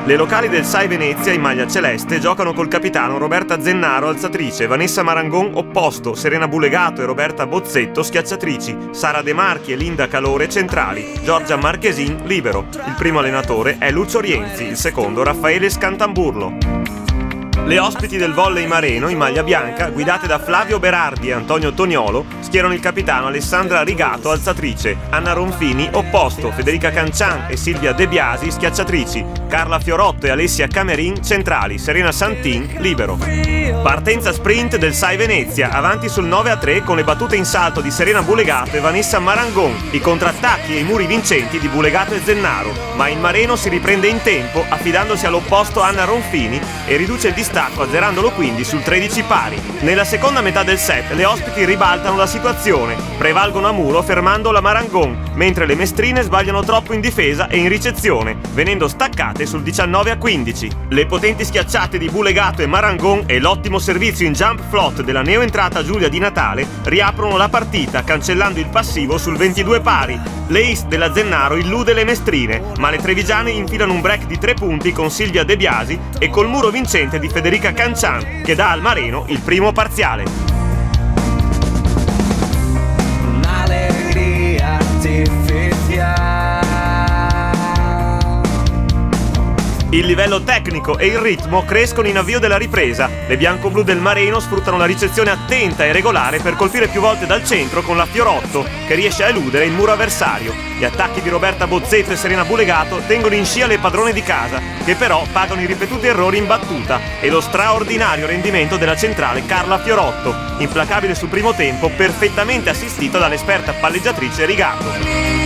Le locali del SAI Venezia in maglia celeste giocano col capitano Roberta Zennaro alzatrice, Vanessa Marangon opposto, Serena Bulegato e Roberta Bozzetto schiacciatrici, Sara De Marchi e Linda Calore centrali, Giorgia Marchesin libero. Il primo allenatore è Lucio Rienzi, il secondo Raffaele Scantamburlo. Le ospiti del volley mareno in maglia bianca, guidate da Flavio Berardi e Antonio Toniolo, schierano il capitano Alessandra Rigato alzatrice, Anna Ronfini opposto, Federica Cancian e Silvia De Biasi schiacciatrici, Carla Fiorotto e Alessia Camerin centrali, Serena Santin libero. Partenza sprint del SAI Venezia, avanti sul 9-3 con le battute in salto di Serena Bulegato e Vanessa Marangon, i contrattacchi e i muri vincenti di Bulegato e Zennaro, ma il mareno si riprende in tempo affidandosi all'opposto Anna Ronfini e riduce il distacco azzerandolo quindi sul 13 pari. Nella seconda metà del set le ospiti ribaltano la situazione, prevalgono a muro fermando la Marangon, mentre le mestrine sbagliano troppo in difesa e in ricezione, venendo staccate sul 19-15. Le potenti schiacciate di Bulegato e Marangon e l'ottimo servizio in jump float della neoentrata Giulia Di Natale riaprono la partita cancellando il passivo sul 22 pari. L'ace della Zennaro illude le mestrine, ma le trevigiane infilano un break di 3 punti con Silvia De Biasi e col muro vincente di Federica Cancian che dà al mareno il primo parziale. Un'allegria artificiale. Il livello tecnico e il ritmo crescono in avvio della ripresa. Le bianco-blu del mareno sfruttano la ricezione attenta e regolare per colpire più volte dal centro con la Fiorotto, che riesce a eludere il muro avversario. Gli attacchi di Roberta Bozzetto e Serena Bulegato tengono in scia le padrone di casa, che però pagano i ripetuti errori in battuta e lo straordinario rendimento della centrale Carla Fiorotto, implacabile sul primo tempo, perfettamente assistita dall'esperta palleggiatrice Rigato.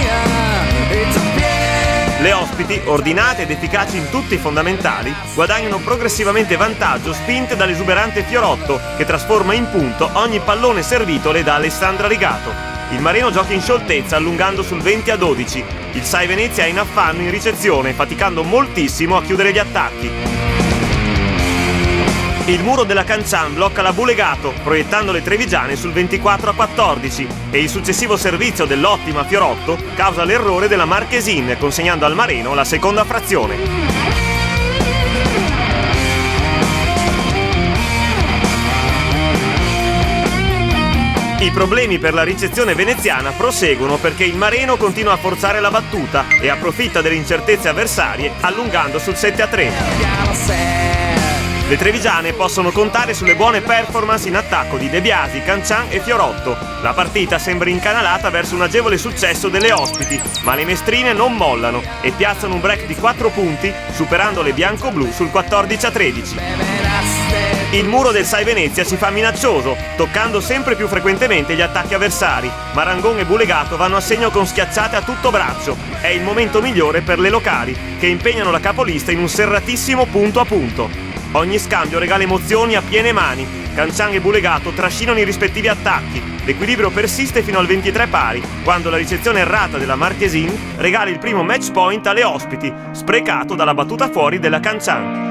Le ospiti, ordinate ed efficaci in tutti i fondamentali, guadagnano progressivamente vantaggio spinte dall'esuberante Fiorotto, che trasforma in punto ogni pallone servitole da Alessandra Rigato. Il mareno gioca in scioltezza allungando sul 20-12. Il SAI Venezia è in affanno in ricezione, faticando moltissimo a chiudere gli attacchi. Il muro della Cancian blocca la Bulegato, proiettando le trevigiane sul 24-14 e il successivo servizio dell'ottima Fiorotto causa l'errore della Marchesin, consegnando al mareno la seconda frazione. I problemi per la ricezione veneziana proseguono perché il mareno continua a forzare la battuta e approfitta delle incertezze avversarie allungando sul 7-3. Le trevigiane possono contare sulle buone performance in attacco di De Biasi, Cancian e Fiorotto. La partita sembra incanalata verso un agevole successo delle ospiti, ma le mestrine non mollano e piazzano un break di 4 punti, superando le bianco-blu sul 14-13. Il muro del SAI Venezia si fa minaccioso, toccando sempre più frequentemente gli attacchi avversari. Marangon e Bulegato vanno a segno con schiacciate a tutto braccio. È il momento migliore per le locali, che impegnano la capolista in un serratissimo punto a punto. Ogni scambio regala emozioni a piene mani. Cancian e Bulegato trascinano i rispettivi attacchi. L'equilibrio persiste fino al 23 pari, quando la ricezione errata della Marchesin regala il primo match point alle ospiti, sprecato dalla battuta fuori della Cancian.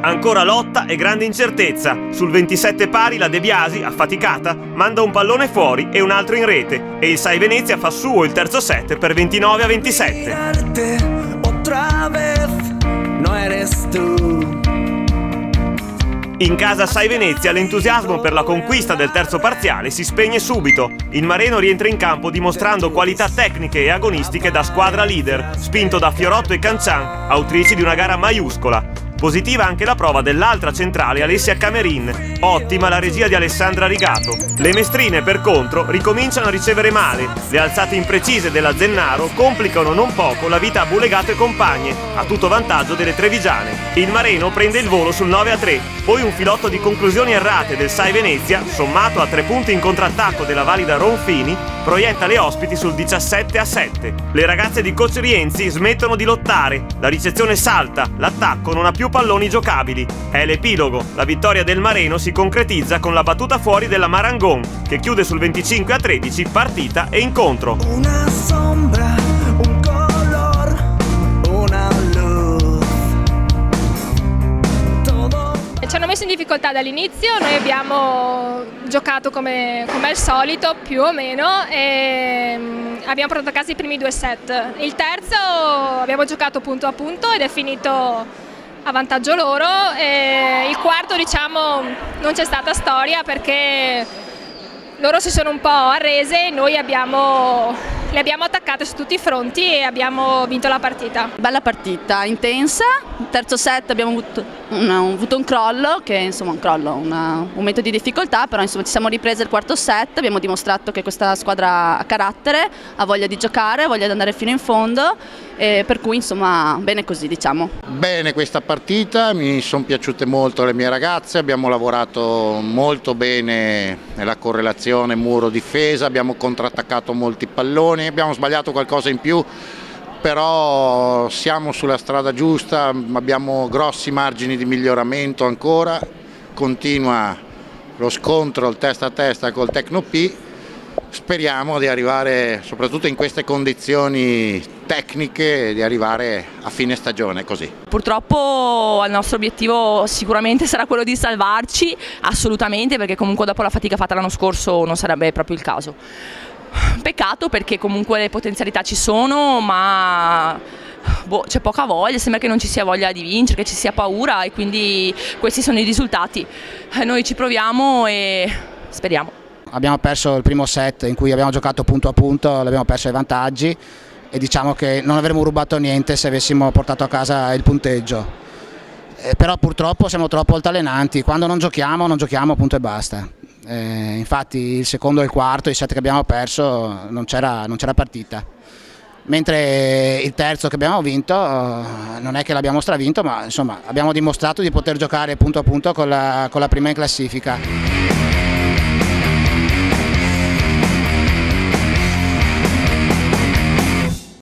Ancora lotta e grande incertezza. Sul 27 pari la De Biasi, affaticata, manda un pallone fuori e un altro in rete e il SAI Venezia fa suo il terzo set per 29-27. No eres tú. In casa SAI Venezia l'entusiasmo per la conquista del terzo parziale si spegne subito. Il mareno rientra in campo dimostrando qualità tecniche e agonistiche da squadra leader, spinto da Fiorotto e Cancian, autrici di una gara maiuscola. Positiva anche la prova dell'altra centrale Alessia Camerin, ottima la regia di Alessandra Rigato. Le mestrine, per contro, ricominciano a ricevere male. Le alzate imprecise della Zennaro complicano non poco la vita a Bulegato e compagne, a tutto vantaggio delle trevigiane. Il mareno prende il volo sul 9-3, poi un filotto di conclusioni errate del SAI Venezia, sommato a 3 punti in contrattacco della valida Ronfini, proietta le ospiti sul 17-7. Le ragazze di coach Rienzi smettono di lottare, la ricezione salta, l'attacco non ha più palloni giocabili. È l'epilogo, la vittoria del mareno si concretizza con la battuta fuori della Marangon, che chiude sul 25-13 partita e incontro. Una sombra, un color, una luz. Ci hanno messo in difficoltà dall'inizio, noi abbiamo giocato come al solito più o meno e abbiamo portato a casa i primi 2 set. Il terzo abbiamo giocato punto a punto ed è finito a vantaggio loro. E il quarto, diciamo, non c'è stata storia perché loro si sono un po' arrese, noi le abbiamo attaccate su tutti i fronti e abbiamo vinto la partita. Bella partita, intensa. Il terzo set abbiamo avuto un crollo, che insomma un momento di difficoltà, però insomma ci siamo riprese il quarto set, abbiamo dimostrato che questa squadra ha carattere, ha voglia di giocare, ha voglia di andare fino in fondo, e per cui insomma bene così, diciamo. Bene questa partita, mi sono piaciute molto le mie ragazze, abbiamo lavorato molto bene nella correlazione muro-difesa, abbiamo contrattaccato molti palloni, abbiamo sbagliato qualcosa in più, però siamo sulla strada giusta, abbiamo grossi margini di miglioramento ancora, continua lo scontro il testa a testa col Tecno P, speriamo di arrivare, soprattutto in queste condizioni tecniche, di arrivare a fine stagione così. Purtroppo il nostro obiettivo sicuramente sarà quello di salvarci, assolutamente, perché comunque dopo la fatica fatta l'anno scorso non sarebbe proprio il caso. Peccato perché comunque le potenzialità ci sono, ma c'è poca voglia, sembra che non ci sia voglia di vincere, che ci sia paura, e quindi questi sono i risultati. Noi ci proviamo e speriamo. Abbiamo perso il primo set in cui abbiamo giocato punto a punto, l'abbiamo perso ai vantaggi e diciamo che non avremmo rubato niente se avessimo portato a casa il punteggio. Però purtroppo siamo troppo altalenanti, quando non giochiamo punto e basta. Infatti il secondo e il quarto, i set che abbiamo perso, non c'era partita. Mentre il terzo che abbiamo vinto non è che l'abbiamo stravinto, ma insomma abbiamo dimostrato di poter giocare punto a punto con la prima in classifica.